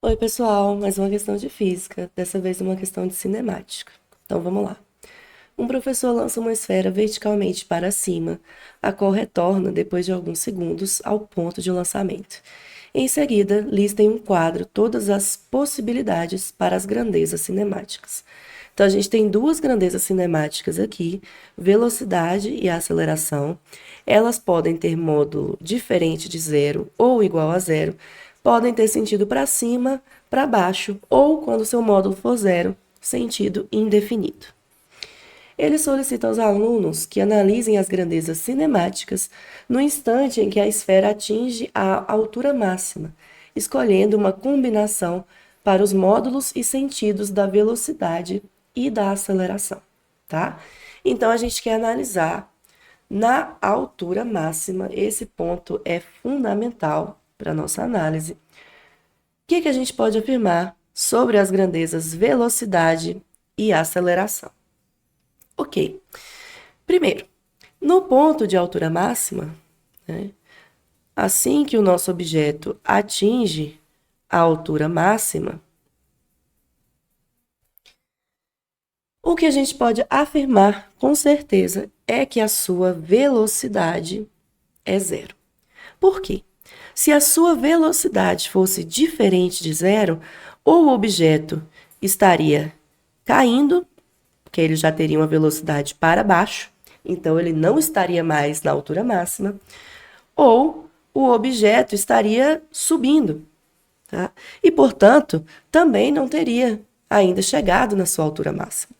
Oi, pessoal, mais uma questão de física, dessa vez uma questão de cinemática. Então vamos lá. Um professor lança uma esfera verticalmente para cima, a qual retorna depois de alguns segundos ao ponto de lançamento. Em seguida, lista em um quadro todas as possibilidades para as grandezas cinemáticas. Então a gente tem duas grandezas cinemáticas aqui, velocidade e aceleração. Elas podem ter módulo diferente de zero ou igual a zero, podem ter sentido para cima, para baixo, ou, quando seu módulo for zero, sentido indefinido. Ele solicita aos alunos que analisem as grandezas cinemáticas no instante em que a esfera atinge a altura máxima, escolhendo uma combinação para os módulos e sentidos da velocidade e da aceleração, tá? Então a gente quer analisar na altura máxima, esse ponto é fundamental para a nossa análise. O que a gente pode afirmar sobre as grandezas velocidade e aceleração? Ok. Primeiro, no ponto de altura máxima, né, assim que o nosso objeto atinge a altura máxima, o que a gente pode afirmar com certeza é que a sua velocidade é zero. Por quê? Se a sua velocidade fosse diferente de zero, ou o objeto estaria caindo, porque ele já teria uma velocidade para baixo, então ele não estaria mais na altura máxima, ou o objeto estaria subindo, tá? E, portanto, também não teria ainda chegado na sua altura máxima.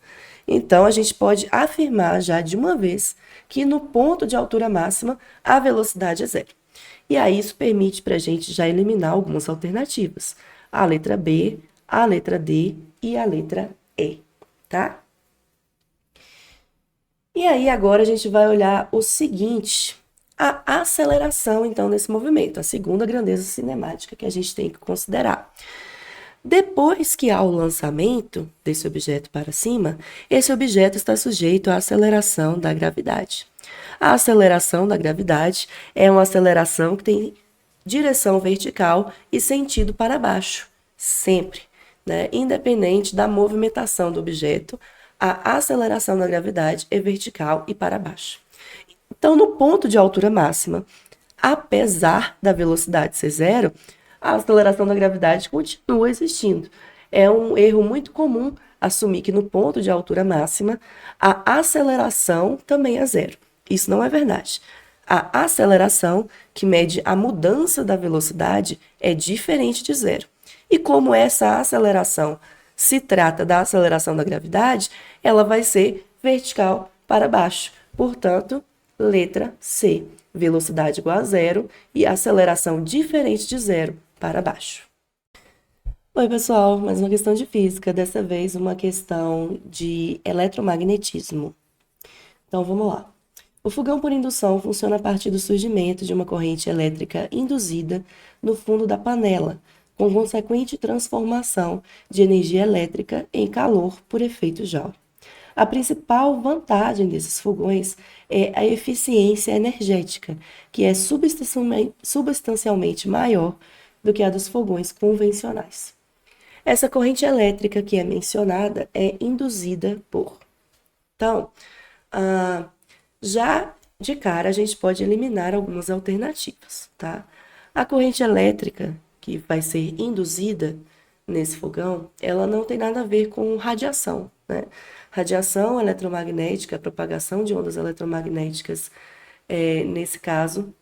Então, a gente pode afirmar já de uma vez que no ponto de altura máxima a velocidade é zero. E aí isso permite para a gente já eliminar algumas alternativas. A letra B, a letra D e a letra E, tá? E aí agora a gente vai olhar o seguinte, a aceleração então desse movimento, a segunda grandeza cinemática que a gente tem que considerar. Depois que há o lançamento desse objeto para cima, esse objeto está sujeito à aceleração da gravidade. A aceleração da gravidade é uma aceleração que tem direção vertical e sentido para baixo, sempre, né? Independente da movimentação do objeto, a aceleração da gravidade é vertical e para baixo. Então, no ponto de altura máxima, apesar da velocidade ser zero, a aceleração da gravidade continua existindo. É um erro muito comum assumir que no ponto de altura máxima a aceleração também é zero. Isso não é verdade. A aceleração, que mede a mudança da velocidade, é diferente de zero. E como essa aceleração se trata da aceleração da gravidade, ela vai ser vertical para baixo. Portanto, letra C, velocidade igual a zero e aceleração diferente de zero para baixo. Oi, pessoal, mais uma questão de física, dessa vez uma questão de eletromagnetismo. Então, vamos lá. O fogão por indução funciona a partir do surgimento de uma corrente elétrica induzida no fundo da panela, com consequente transformação de energia elétrica em calor por efeito Joule. A principal vantagem desses fogões é a eficiência energética, que é substancialmente maior do que a dos fogões convencionais. Essa corrente elétrica que é mencionada é induzida por. Então, já de cara a gente pode eliminar algumas alternativas, tá? A corrente elétrica que vai ser induzida nesse fogão, ela não tem nada a ver com radiação, né? Radiação eletromagnética, propagação de ondas eletromagnéticas, nesse caso,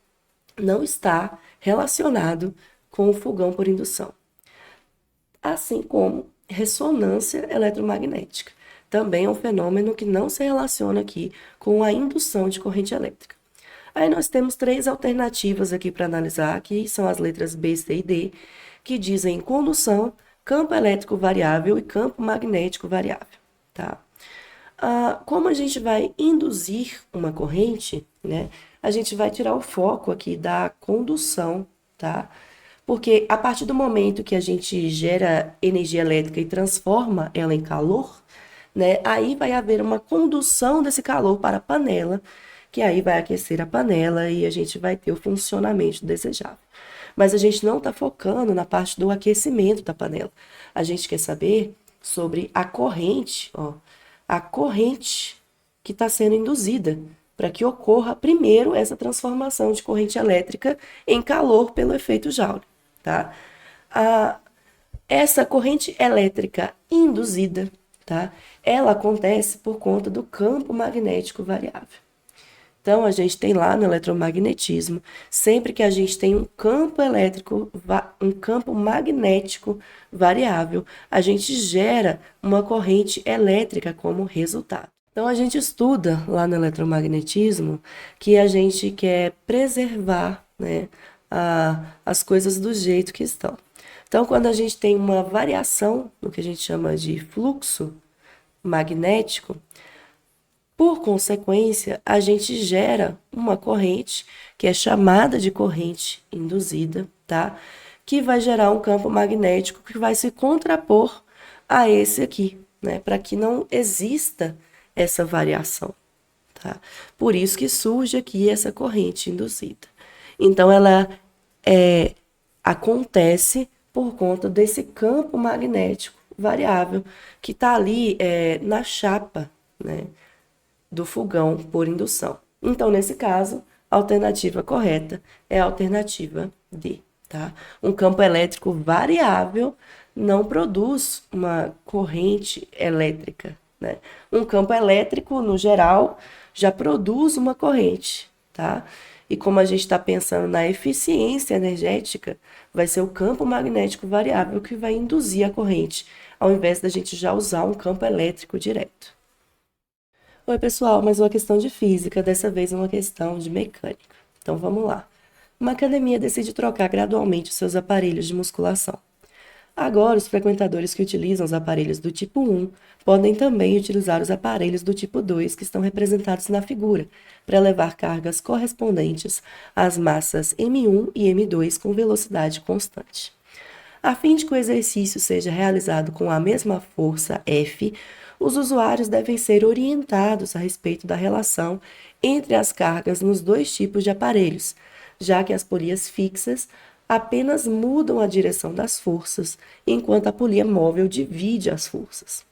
não está relacionado com o fogão por indução. Assim como ressonância eletromagnética. Também é um fenômeno que não se relaciona aqui com a indução de corrente elétrica. Aí nós temos três alternativas aqui para analisar, que são as letras B, C e D, que dizem condução, campo elétrico variável e campo magnético variável, tá? Como a gente vai induzir uma corrente, né? A gente vai tirar o foco aqui da condução, tá? Porque a partir do momento que a gente gera energia elétrica e transforma ela em calor, né? Aí vai haver uma condução desse calor para a panela, que aí vai aquecer a panela e a gente vai ter o funcionamento desejável. Mas a gente não está focando na parte do aquecimento da panela. A gente quer saber sobre a corrente, ó, a corrente que está sendo induzida para que ocorra primeiro essa transformação de corrente elétrica em calor pelo efeito Joule, tá? Essa corrente elétrica induzida, tá? Ela acontece por conta do campo magnético variável. Então, a gente tem lá no eletromagnetismo, sempre que a gente tem um campo elétrico, um campo magnético variável, a gente gera uma corrente elétrica como resultado. Então, a gente estuda lá no eletromagnetismo que a gente quer preservar, né, as coisas do jeito que estão. Então, quando a gente tem uma variação no que a gente chama de fluxo magnético, por consequência, a gente gera uma corrente que é chamada de corrente induzida, tá? Que vai gerar um campo magnético que vai se contrapor a esse aqui, né? Para que não exista essa variação, tá? Por isso que surge aqui essa corrente induzida. Então, ela acontece por conta desse campo magnético variável que está ali na chapa, né, do fogão por indução. Então, nesse caso, a alternativa correta é a alternativa D, tá? Um campo elétrico variável não produz uma corrente elétrica, né? Um campo elétrico, no geral, já produz uma corrente, tá? E como a gente está pensando na eficiência energética, vai ser o campo magnético variável que vai induzir a corrente, ao invés da gente já usar um campo elétrico direto. Oi, pessoal, mais uma questão de física, dessa vez uma questão de mecânica. Então, vamos lá. Uma academia decide trocar gradualmente os seus aparelhos de musculação. Agora, os frequentadores que utilizam os aparelhos do tipo 1 podem também utilizar os aparelhos do tipo 2 que estão representados na figura, para levar cargas correspondentes às massas M1 e M2 com velocidade constante. A fim de que o exercício seja realizado com a mesma força F, os usuários devem ser orientados a respeito da relação entre as cargas nos dois tipos de aparelhos, já que as polias fixas apenas mudam a direção das forças, enquanto a polia móvel divide as forças.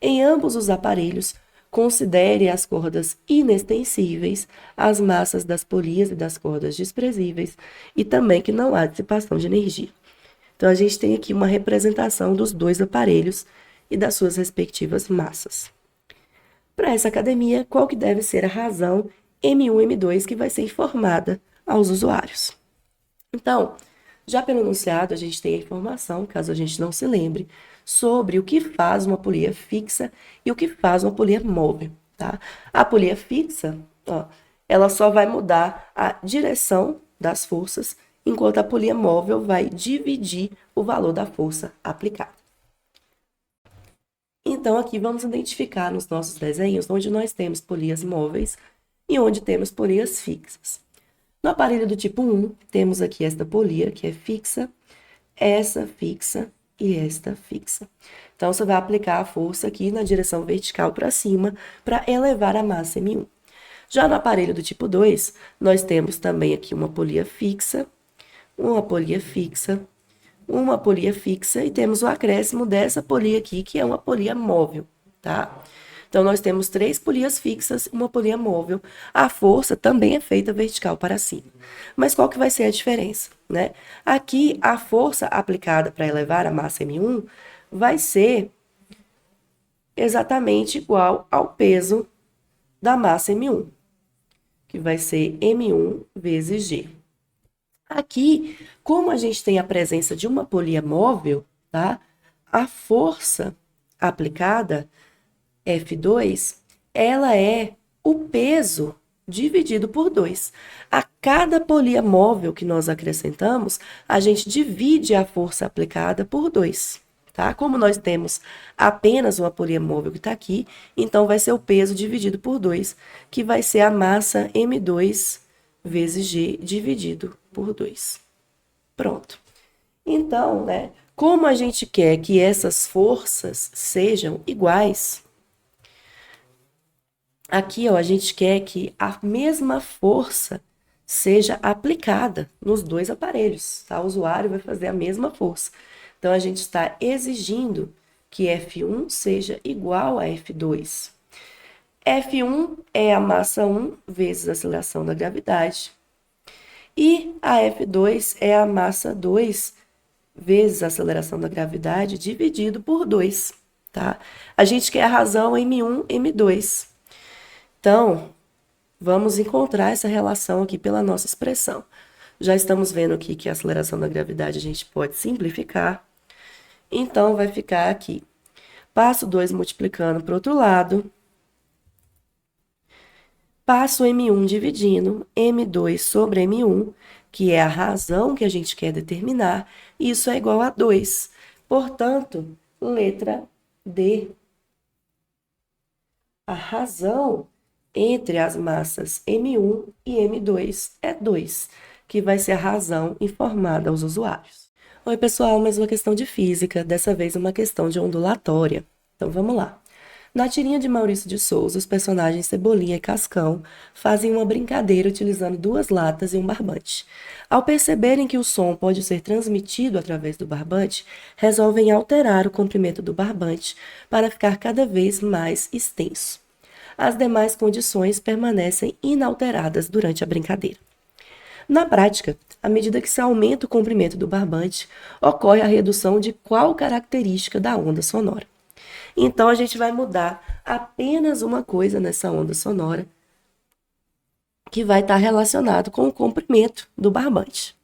Em ambos os aparelhos, considere as cordas inextensíveis, as massas das polias e das cordas desprezíveis, e também que não há dissipação de energia. Então, a gente tem aqui uma representação dos dois aparelhos e das suas respectivas massas. Para essa academia, qual que deve ser a razão M1 e M2 que vai ser informada aos usuários? Então, já pelo enunciado, a gente tem a informação, caso a gente não se lembre, sobre o que faz uma polia fixa e o que faz uma polia móvel, tá? A polia fixa, ó, ela só vai mudar a direção das forças, enquanto a polia móvel vai dividir o valor da força aplicada. Então, aqui vamos identificar nos nossos desenhos onde nós temos polias móveis e onde temos polias fixas. No aparelho do tipo 1, temos aqui esta polia, que é fixa, essa fixa e esta fixa. Então, você vai aplicar a força aqui na direção vertical para cima para elevar a massa M1. Já no aparelho do tipo 2, nós temos também aqui uma polia fixa, uma polia fixa, uma polia fixa e temos o acréscimo dessa polia aqui, que é uma polia móvel, tá? Então, nós temos 3 polias fixas, uma polia móvel. A força também é feita vertical para cima. Mas qual que vai ser a diferença, né? Aqui, a força aplicada para elevar a massa M1 vai ser exatamente igual ao peso da massa M1, que vai ser M1 vezes G. Aqui, como a gente tem a presença de uma polia móvel, tá? A força aplicada, F2, ela é o peso dividido por 2. A cada polia móvel que nós acrescentamos, a gente divide a força aplicada por 2, tá? Como nós temos apenas uma polia móvel que está aqui, então vai ser o peso dividido por 2, que vai ser a massa M2 vezes G dividido por 2. Pronto. Então, né, como a gente quer que essas forças sejam iguais, Aqui, ó, a gente quer que a mesma força seja aplicada nos dois aparelhos, tá? O usuário vai fazer a mesma força. Então, a gente está exigindo que F1 seja igual a F2. F1 é a massa 1 vezes a aceleração da gravidade. E a F2 é a massa 2 vezes a aceleração da gravidade dividido por 2, tá? A gente quer a razão M1, M2. Então, vamos encontrar essa relação aqui pela nossa expressão. Já estamos vendo aqui que a aceleração da gravidade a gente pode simplificar. Então, vai ficar aqui. Passo 2 multiplicando para o outro lado. Passo M1 dividindo M2 sobre M1, que é a razão que a gente quer determinar. Isso é igual a 2. Portanto, letra D. A razão entre as massas M1 e M2 é 2, que vai ser a razão informada aos usuários. Oi, pessoal, mais uma questão de física, dessa vez uma questão de ondulatória. Então, vamos lá. Na tirinha de Maurício de Souza, os personagens Cebolinha e Cascão fazem uma brincadeira utilizando 2 latas e um barbante. Ao perceberem que o som pode ser transmitido através do barbante, resolvem alterar o comprimento do barbante para ficar cada vez mais extenso. As demais condições permanecem inalteradas durante a brincadeira. Na prática, à medida que se aumenta o comprimento do barbante, ocorre a redução de qual característica da onda sonora. Então, a gente vai mudar apenas uma coisa nessa onda sonora, que vai estar relacionado com o comprimento do barbante.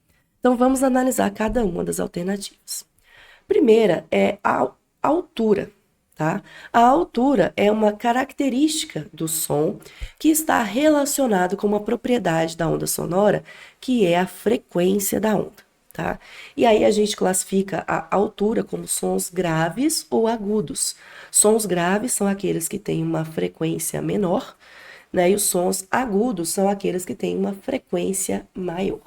Então, vamos analisar cada uma das alternativas. Primeira é a altura. Tá? A altura é uma característica do som que está relacionado com uma propriedade da onda sonora, que é a frequência da onda. Tá? E aí a gente classifica a altura como sons graves ou agudos. Sons graves são aqueles que têm uma frequência menor, né? E os sons agudos são aqueles que têm uma frequência maior.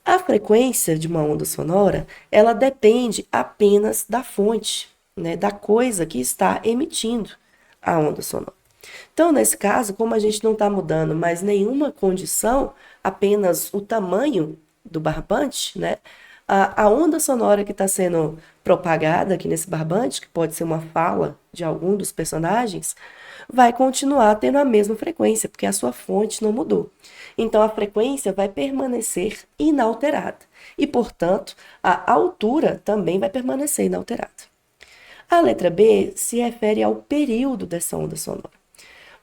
A frequência de uma onda sonora, ela depende apenas da fonte, né, da coisa que está emitindo a onda sonora. Então, nesse caso, como a gente não está mudando mais nenhuma condição, apenas o tamanho do barbante, né, a onda sonora que está sendo propagada aqui nesse barbante, que pode ser uma fala de algum dos personagens, vai continuar tendo a mesma frequência, porque a sua fonte não mudou. Então, a frequência vai permanecer inalterada. E, portanto, a altura também vai permanecer inalterada. A letra B se refere ao período dessa onda sonora.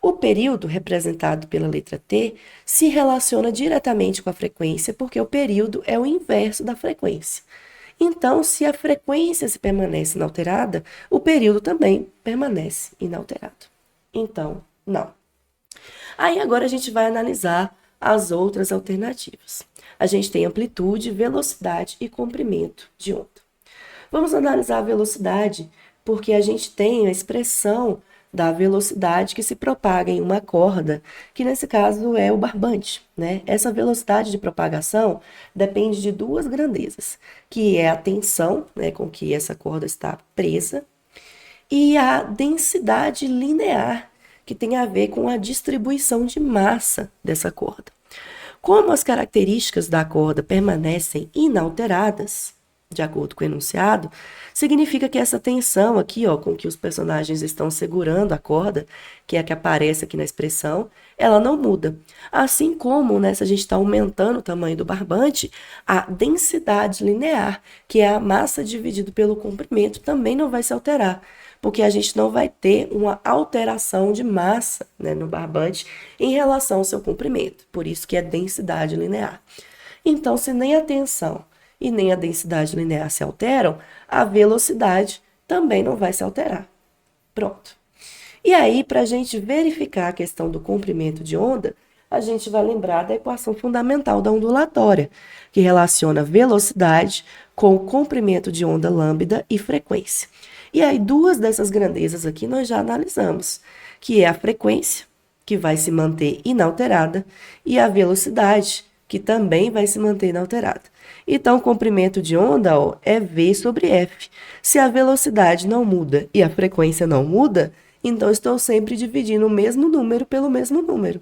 O período, representado pela letra T, se relaciona diretamente com a frequência, porque o período é o inverso da frequência. Então, se a frequência se permanece inalterada, o período também permanece inalterado. Então, não. Aí agora a gente vai analisar as outras alternativas. A gente tem amplitude, velocidade e comprimento de onda. Vamos analisar a velocidade, porque a gente tem a expressão da velocidade que se propaga em uma corda, que nesse caso é o barbante, né? Essa velocidade de propagação depende de 2 grandezas, que é a tensão, né, com que essa corda está presa, e a densidade linear, que tem a ver com a distribuição de massa dessa corda. Como as características da corda permanecem inalteradas, de acordo com o enunciado, significa que essa tensão aqui, ó, com que os personagens estão segurando a corda, que é a que aparece aqui na expressão, ela não muda. Assim como, né, se a gente está aumentando o tamanho do barbante, a densidade linear, que é a massa dividida pelo comprimento, também não vai se alterar, porque a gente não vai ter uma alteração de massa, né, no barbante em relação ao seu comprimento. Por isso que é densidade linear. Então, se nem a tensão e nem a densidade linear se alteram, a velocidade também não vai se alterar. Pronto. E aí, para a gente verificar a questão do comprimento de onda, a gente vai lembrar da equação fundamental da ondulatória, que relaciona velocidade com o comprimento de onda lambda e frequência. E aí, 2 dessas grandezas aqui nós já analisamos, que é a frequência, que vai se manter inalterada, e a velocidade, que também vai se manter inalterada. Então, o comprimento de onda, ó, é V sobre F. Se a velocidade não muda e a frequência não muda, Então, estou sempre dividindo o mesmo número pelo mesmo número.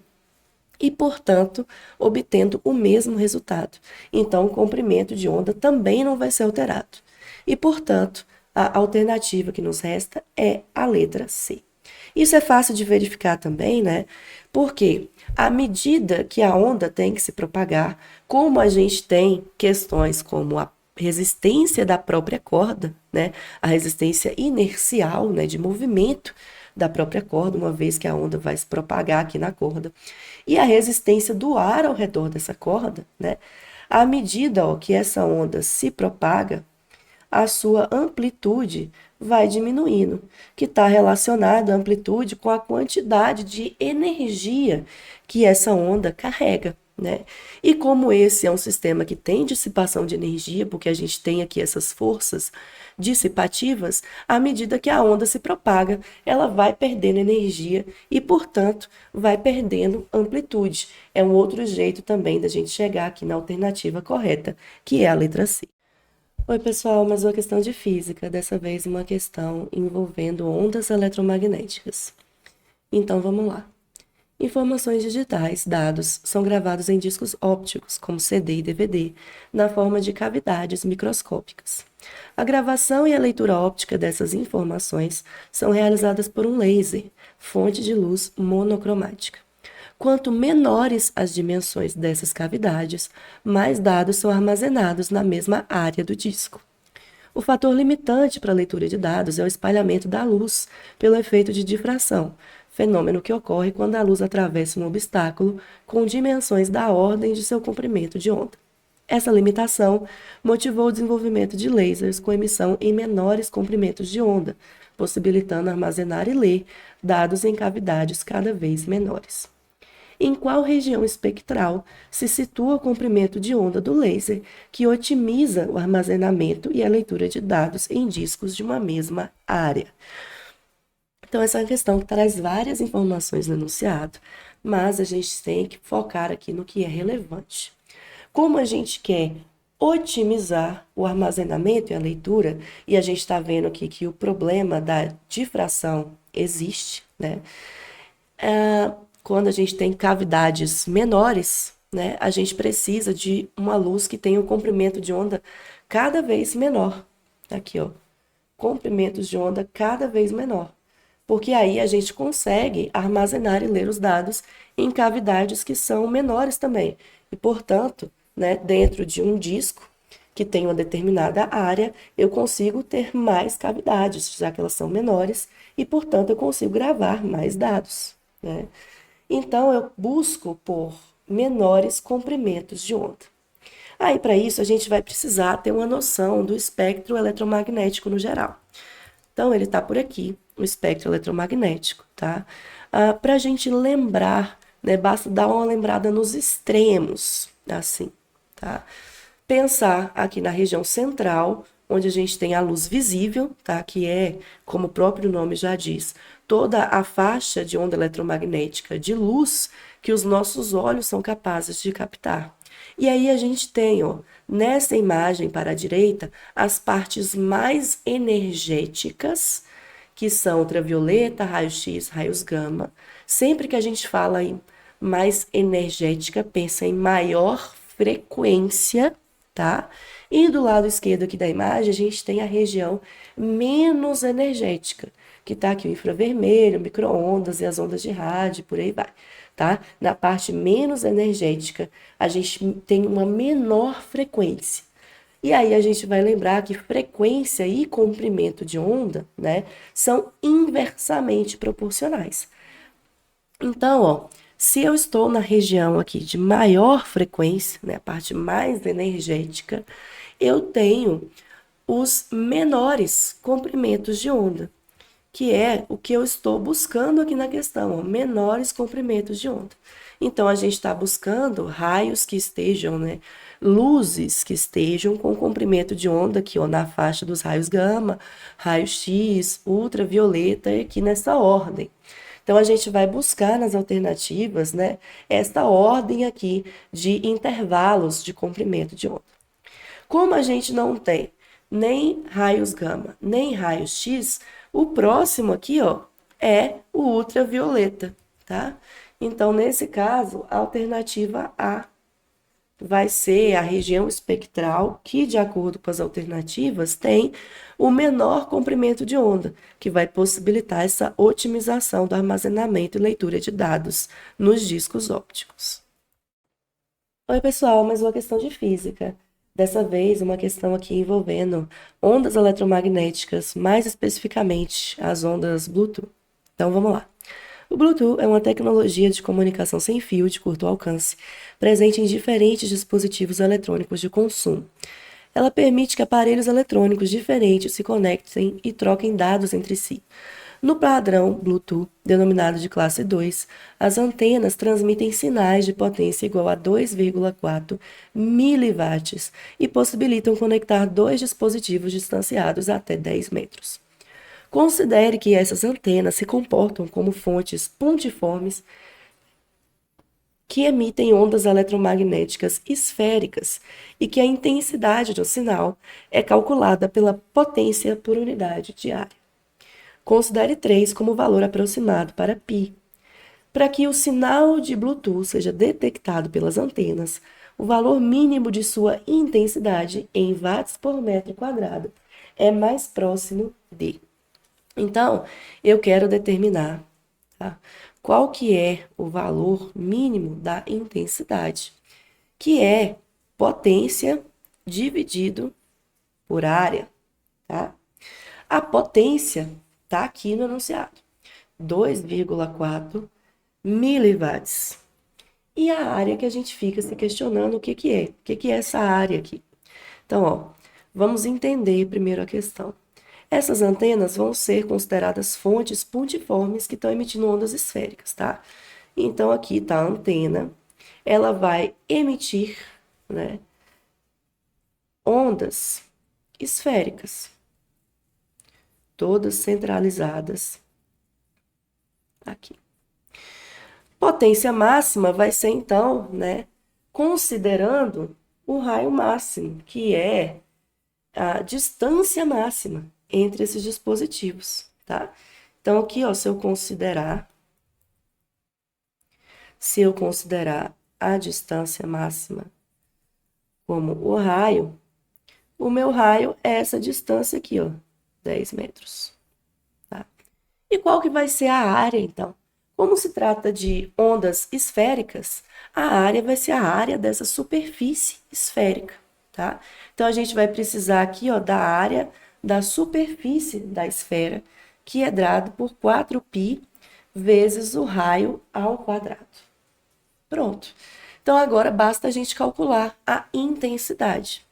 E, portanto, obtendo o mesmo resultado. Então, o comprimento de onda também não vai ser alterado. E, portanto, a alternativa que nos resta é a letra C. Isso é fácil de verificar também, né? Porque à medida que a onda tem que se propagar, como a gente tem questões como a resistência da própria corda, né? A resistência inercial, né, de movimento da própria corda, uma vez que a onda vai se propagar aqui na corda, e a resistência do ar ao redor dessa corda, né? À medida, ó, que essa onda se propaga, a sua amplitude vai diminuindo, que está relacionada a amplitude com a quantidade de energia que essa onda carrega, né? E como esse é um sistema que tem dissipação de energia, porque a gente tem aqui essas forças dissipativas, à medida que a onda se propaga, ela vai perdendo energia e, portanto, vai perdendo amplitude. É um outro jeito também da gente chegar aqui na alternativa correta, que é a letra C. Oi, pessoal, mais uma questão de física, dessa vez uma questão envolvendo ondas eletromagnéticas. Então, vamos lá. Informações digitais, dados, são gravados em discos ópticos, como CD e DVD, na forma de cavidades microscópicas. A gravação e a leitura óptica dessas informações são realizadas por um laser, fonte de luz monocromática. Quanto menores as dimensões dessas cavidades, mais dados são armazenados na mesma área do disco. O fator limitante para a leitura de dados é o espalhamento da luz pelo efeito de difração, fenômeno que ocorre quando a luz atravessa um obstáculo com dimensões da ordem de seu comprimento de onda. Essa limitação motivou o desenvolvimento de lasers com emissão em menores comprimentos de onda, possibilitando armazenar e ler dados em cavidades cada vez menores. Em qual região espectral se situa o comprimento de onda do laser, que otimiza o armazenamento e a leitura de dados em discos de uma mesma área? Então, essa é uma questão que traz várias informações no enunciado, mas a gente tem que focar aqui no que é relevante. Como a gente quer otimizar o armazenamento e a leitura, e a gente está vendo aqui que o problema da difração existe, né? Quando a gente tem cavidades menores, né, a gente precisa de uma luz que tenha um comprimento de onda cada vez menor. Aqui, ó, comprimentos de onda cada vez menor. Porque aí a gente consegue armazenar e ler os dados em cavidades que são menores também. E, portanto, né, dentro de um disco que tem uma determinada área, eu consigo ter mais cavidades, já que elas são menores, e, portanto, eu consigo gravar mais dados, né? Então, eu busco por menores comprimentos de onda. Aí, para isso, a gente vai precisar ter uma noção do espectro eletromagnético no geral. Então, ele está por aqui, o espectro eletromagnético, tá? Para a gente lembrar, né, basta dar uma lembrada nos extremos, assim, tá? Pensar aqui na região central, onde a gente tem a luz visível, tá? Que é, como o próprio nome já diz, toda a faixa de onda eletromagnética de luz que os nossos olhos são capazes de captar. E aí a gente tem, ó, nessa imagem para a direita, as partes mais energéticas, que são ultravioleta, raio-x, raios gama. Sempre que a gente fala em mais energética, pensa em maior frequência, tá? E do lado esquerdo aqui da imagem, a gente tem a região menos energética, que tá aqui o infravermelho, micro-ondas e as ondas de rádio, por aí vai, tá? Na parte menos energética, a gente tem uma menor frequência. E aí a gente vai lembrar que frequência e comprimento de onda, né, são inversamente proporcionais. Então, ó, se eu estou na região aqui de maior frequência, né, a parte mais energética, eu tenho os menores comprimentos de onda, que é o que eu estou buscando aqui na questão, ó, menores comprimentos de onda. Então, a gente está buscando raios que estejam, né, luzes que estejam com comprimento de onda aqui, ó, na faixa dos raios gama, raio-x, ultravioleta, e aqui nessa ordem. Então, a gente vai buscar nas alternativas, né, esta ordem aqui de intervalos de comprimento de onda. Como a gente não tem nem raios gama, nem raios X, o próximo aqui, ó, é o ultravioleta, tá? Então, nesse caso, a alternativa A vai ser a região espectral que, de acordo com as alternativas, tem o menor comprimento de onda, que vai possibilitar essa otimização do armazenamento e leitura de dados nos discos ópticos. Oi, pessoal, mais uma questão de física. Dessa vez, uma questão aqui envolvendo ondas eletromagnéticas, mais especificamente as ondas Bluetooth. Então, vamos lá. O Bluetooth é uma tecnologia de comunicação sem fio de curto alcance, presente em diferentes dispositivos eletrônicos de consumo. Ela permite que aparelhos eletrônicos diferentes se conectem e troquem dados entre si. No padrão Bluetooth, denominado de classe 2, as antenas transmitem sinais de potência igual a 2,4 miliwatts e possibilitam conectar dois dispositivos distanciados até 10 metros. Considere que essas antenas se comportam como fontes pontiformes que emitem ondas eletromagnéticas esféricas e que a intensidade do sinal é calculada pela potência por unidade de área. Considere 3 como valor aproximado para π. Para que o sinal de Bluetooth seja detectado pelas antenas, o valor mínimo de sua intensidade em watts por metro quadrado é mais próximo de. Então, eu quero determinar, tá, qual que é o valor mínimo da intensidade, que é potência dividido por área, tá? A potência está aqui no enunciado, 2,4 miliwatts. E a área que a gente fica se questionando o que que é? O que que é essa área aqui? Então, ó, vamos entender primeiro a questão. Essas antenas vão ser consideradas fontes pontiformes que estão emitindo ondas esféricas, tá? Então, aqui está a antena, ela vai emitir, né, ondas esféricas, todas centralizadas aqui. Potência máxima vai ser, então, né, considerando o raio máximo, que é a distância máxima entre esses dispositivos, tá? Então, aqui, ó, se eu considerar a distância máxima como o raio, o meu raio é essa distância aqui, ó, 10 metros, tá? E qual que vai ser a área, então? Como se trata de ondas esféricas, a área vai ser a área dessa superfície esférica, tá? Então, a gente vai precisar aqui, ó, da área da superfície da esfera, que é dado por 4π vezes o raio ao quadrado. Pronto. Então, agora basta a gente calcular a intensidade.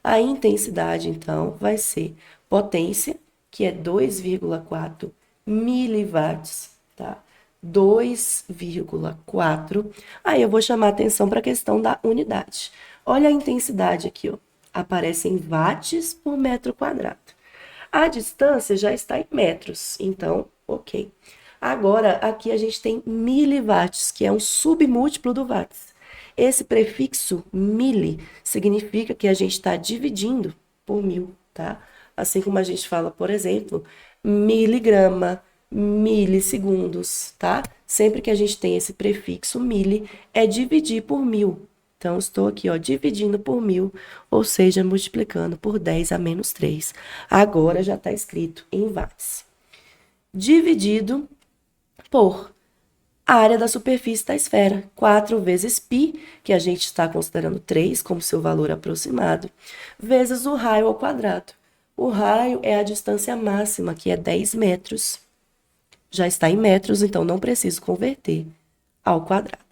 A intensidade, então, vai ser potência, que é 2,4 miliwatts, tá? 2,4. Aí eu vou chamar atenção para a questão da unidade. Olha a intensidade aqui, ó. Aparece em watts por metro quadrado. A distância já está em metros, então, ok. Agora, aqui a gente tem miliwatts, que é um submúltiplo do watts. Esse prefixo mili significa que a gente está dividindo por 1000, tá? Assim como a gente fala, por exemplo, miligrama, milissegundos, tá? Sempre que a gente tem esse prefixo mili, é dividir por 1000. Então, estou aqui, ó, dividindo por 1000, ou seja, multiplicando por 10 a menos 3. Agora já está escrito em watts. Dividido por a área da superfície da esfera, 4 vezes π, que a gente está considerando 3 como seu valor aproximado, vezes o raio ao quadrado. O raio é a distância máxima, que é 10 metros. Já está em metros, então não preciso converter ao quadrado.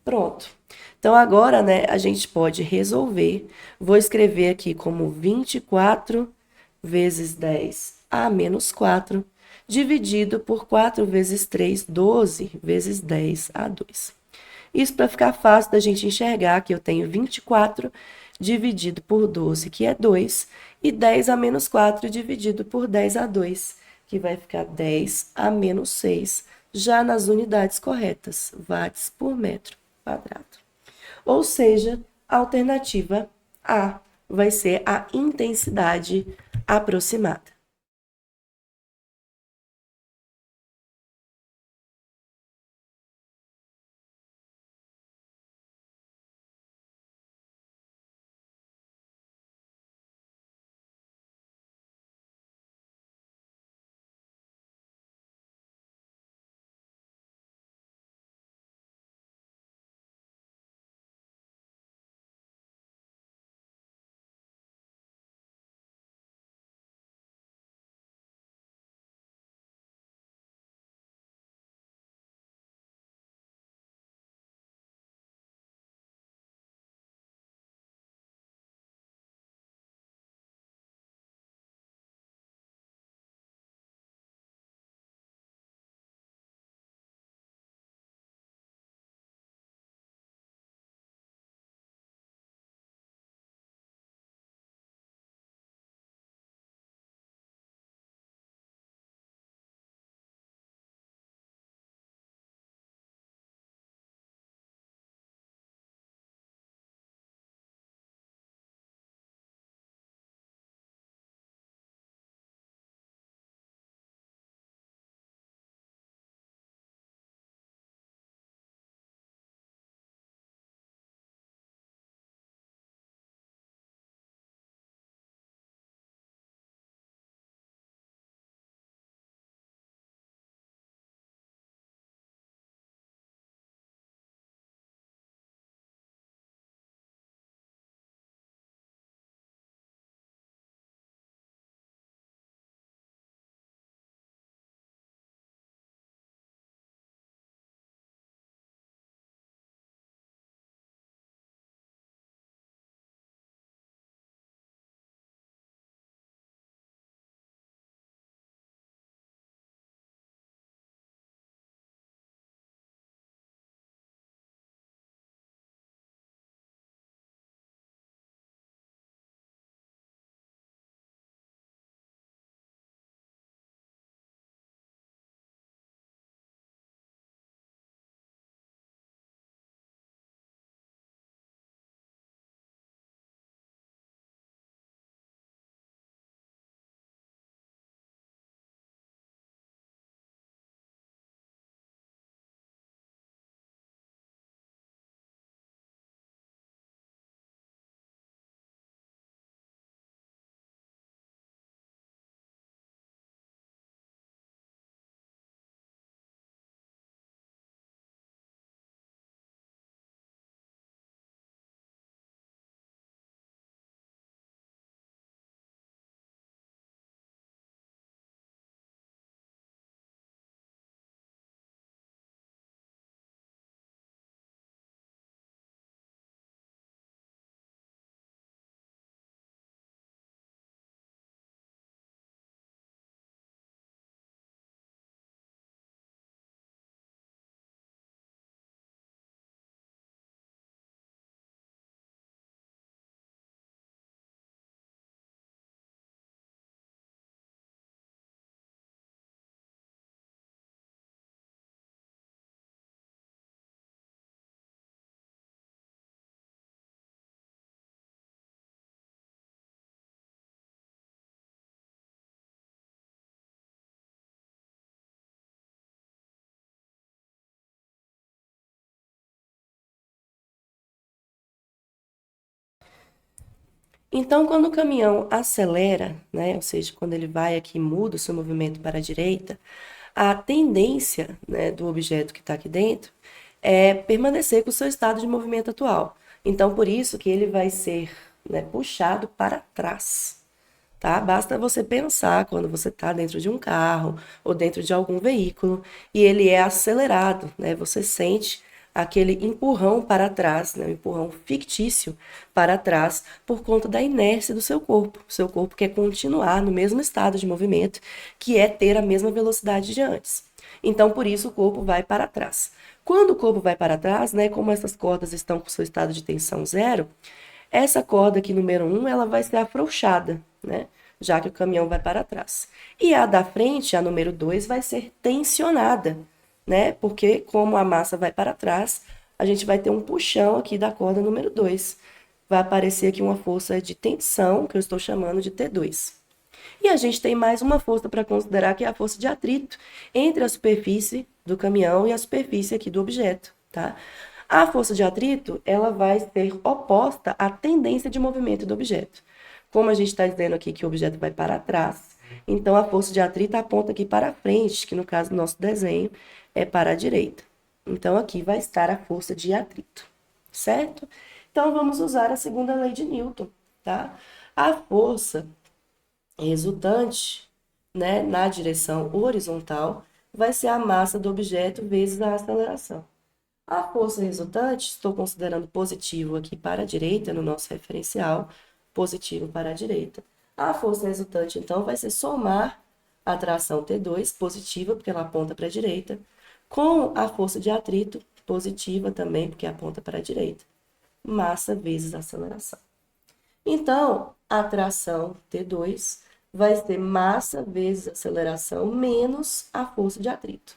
Pronto. Então, agora, né, a gente pode resolver. Vou escrever aqui como 24 vezes 10 a menos 4, dividido por 4 vezes 3, 12 vezes 10 a 2. Isso para ficar fácil da gente enxergar que eu tenho 24 dividido por 12, que é 2, e 10 a menos 4 dividido por 10 a 2, que vai ficar 10 a menos 6, já nas unidades corretas, watts por metro quadrado. Ou seja, a alternativa A vai ser a intensidade aproximada. Então, quando o caminhão acelera, né, ou seja, quando ele vai aqui e muda o seu movimento para a direita, a tendência, né, do objeto que está aqui dentro é permanecer com o seu estado de movimento atual. Então, por isso que ele vai ser, né, puxado para trás, tá? Basta você pensar quando você está dentro de um carro ou dentro de algum veículo e ele é acelerado, né? Você sente aquele empurrão para trás, né? Um empurrão fictício para trás por conta da inércia do seu corpo. O seu corpo quer continuar no mesmo estado de movimento, que é ter a mesma velocidade de antes. Então, por isso, o corpo vai para trás. Quando o corpo vai para trás, né, como essas cordas estão com seu estado de tensão zero, essa corda aqui, número 1, ela vai ser afrouxada, né? Já que o caminhão vai para trás. E a da frente, a número 2, vai ser tensionada, né? Porque como a massa vai para trás, a gente vai ter um puxão aqui da corda número 2. Vai aparecer aqui uma força de tensão, que eu estou chamando de T2. E a gente tem mais uma força para considerar, que é a força de atrito entre a superfície do caminhão e a superfície aqui do objeto, tá? A força de atrito, ela vai ser oposta à tendência de movimento do objeto. Como a gente está dizendo aqui que o objeto vai para trás, então a força de atrito aponta aqui para frente, que no caso do nosso desenho é para a direita. Então aqui vai estar a força de atrito, certo? Então vamos usar a segunda lei de Newton, tá? A força resultante, né, na direção horizontal, vai ser a massa do objeto vezes a aceleração. A força resultante, estou considerando positivo aqui para a direita, no nosso referencial, positivo para a direita. A força resultante, então, vai ser somar a tração T2, positiva, porque ela aponta para a direita, com a força de atrito, positiva também, porque aponta para a direita. Massa vezes aceleração. Então, a tração T2 vai ser massa vezes aceleração menos a força de atrito.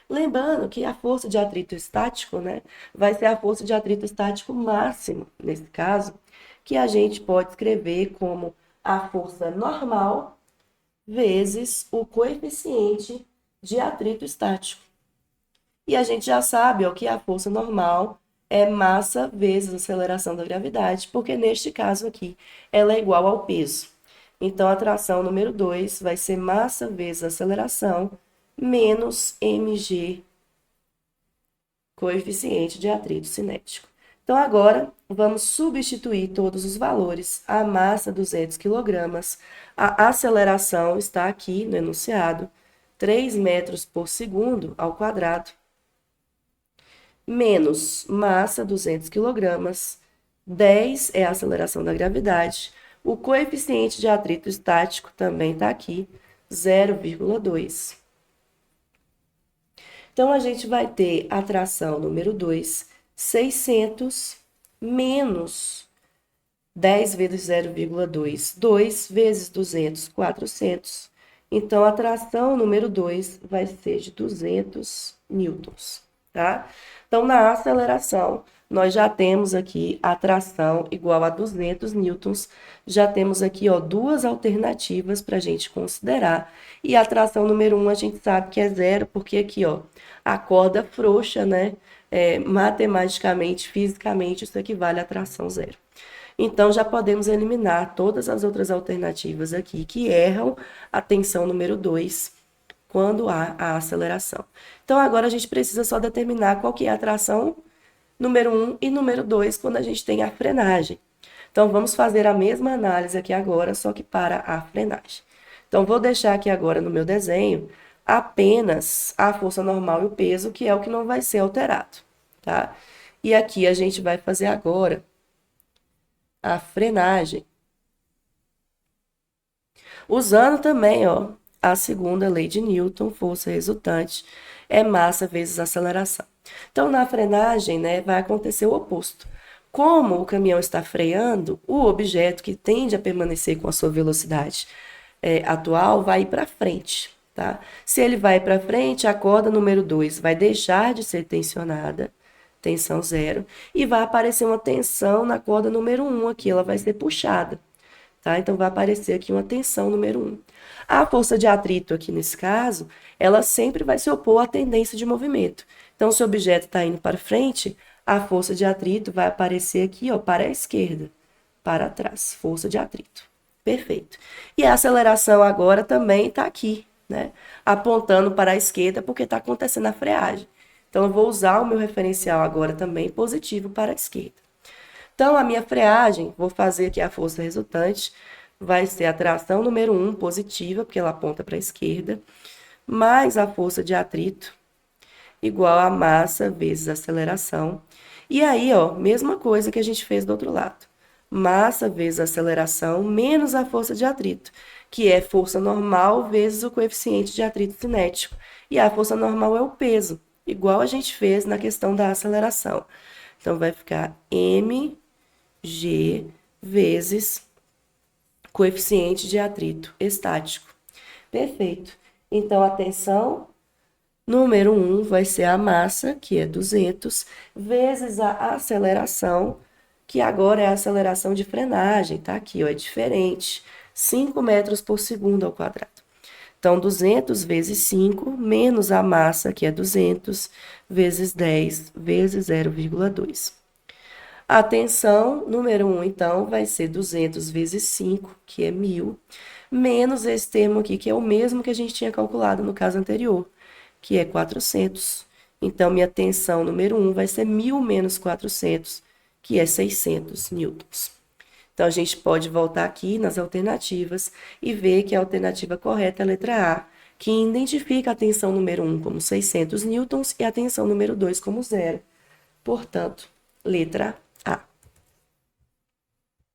Lembrando que a força de atrito estático, né, vai ser a força de atrito estático máximo, nesse caso, que a gente pode escrever como a força normal vezes o coeficiente de atrito estático. E a gente já sabe ó, que a força normal é massa vezes aceleração da gravidade, porque neste caso aqui ela é igual ao peso. Então, a tração número 2 vai ser massa vezes aceleração menos mg, coeficiente de atrito cinético. Então, agora, vamos substituir todos os valores. A massa, 200 kg. A aceleração está aqui no enunciado, 3 metros por segundo ao quadrado, menos massa, 200 kg. 10 é a aceleração da gravidade. O coeficiente de atrito estático também está aqui, 0,2. Então, a gente vai ter a tração número 2, 600, menos 10 vezes 0,2, 2 vezes 200, 400. Então, a tração número 2 vai ser de 200 newtons, tá? Então, na aceleração, nós já temos aqui a tração igual a 200 newtons. Já temos aqui, ó, duas alternativas para a gente considerar. E a tração número 1 a gente sabe que é zero, porque aqui, ó, a corda frouxa, né? Matematicamente, fisicamente, isso equivale à tração zero. Então, já podemos eliminar todas as outras alternativas aqui que erram a tensão número 2 quando há a aceleração. Então, agora a gente precisa só determinar qual que é a tração número 1 e número 2 quando a gente tem a frenagem. Então, vamos fazer a mesma análise aqui agora, só que para a frenagem. Então, vou deixar aqui agora no meu desenho apenas a força normal e o peso, que é o que não vai ser alterado, tá? E aqui a gente vai fazer agora a frenagem, usando também, ó, a segunda lei de Newton, força resultante é massa vezes aceleração. Então, na frenagem, né, vai acontecer o oposto. Como o caminhão está freando, o objeto que tende a permanecer com a sua velocidade atual vai ir para frente, tá? Se ele vai para frente, a corda número 2 vai deixar de ser tensionada, tensão zero, e vai aparecer uma tensão na corda número 1 aqui, ela vai ser puxada, tá? Então, vai aparecer aqui uma tensão número 1. A força de atrito aqui nesse caso, ela sempre vai se opor à tendência de movimento. Então, se o objeto está indo para frente, a força de atrito vai aparecer aqui, ó, para a esquerda, para trás, força de atrito. Perfeito. E a aceleração agora também está aqui, né? Apontando para a esquerda porque está acontecendo a freagem. Então, eu vou usar o meu referencial agora também positivo para a esquerda. Então, a minha freagem, vou fazer aqui a força resultante, vai ser a tração número 1 positiva, porque ela aponta para a esquerda, mais a força de atrito, igual a massa vezes a aceleração. E aí, ó, mesma coisa que a gente fez do outro lado. Massa vezes a aceleração menos a força de atrito, que é força normal vezes o coeficiente de atrito cinético. E a força normal é o peso, igual a gente fez na questão da aceleração. Então, vai ficar mg vezes coeficiente de atrito estático. Perfeito. Então, a tensão número 1 vai ser a massa, que é 200, vezes a aceleração, que agora é a aceleração de frenagem, tá aqui, ó, é diferente, 5 metros por segundo ao quadrado. Então, 200 vezes 5, menos a massa, que é 200, vezes 10, vezes 0,2. A tensão número 1, então, vai ser 200 vezes 5, que é 1.000, menos esse termo aqui, que é o mesmo que a gente tinha calculado no caso anterior, que é 400. Então, minha tensão número 1 vai ser 1.000 menos 400, que é 600 newtons. Então, a gente pode voltar aqui nas alternativas e ver que a alternativa correta é a letra A, que identifica a tensão número 1 como 600 newtons e a tensão número 2 como 0. Portanto, letra A.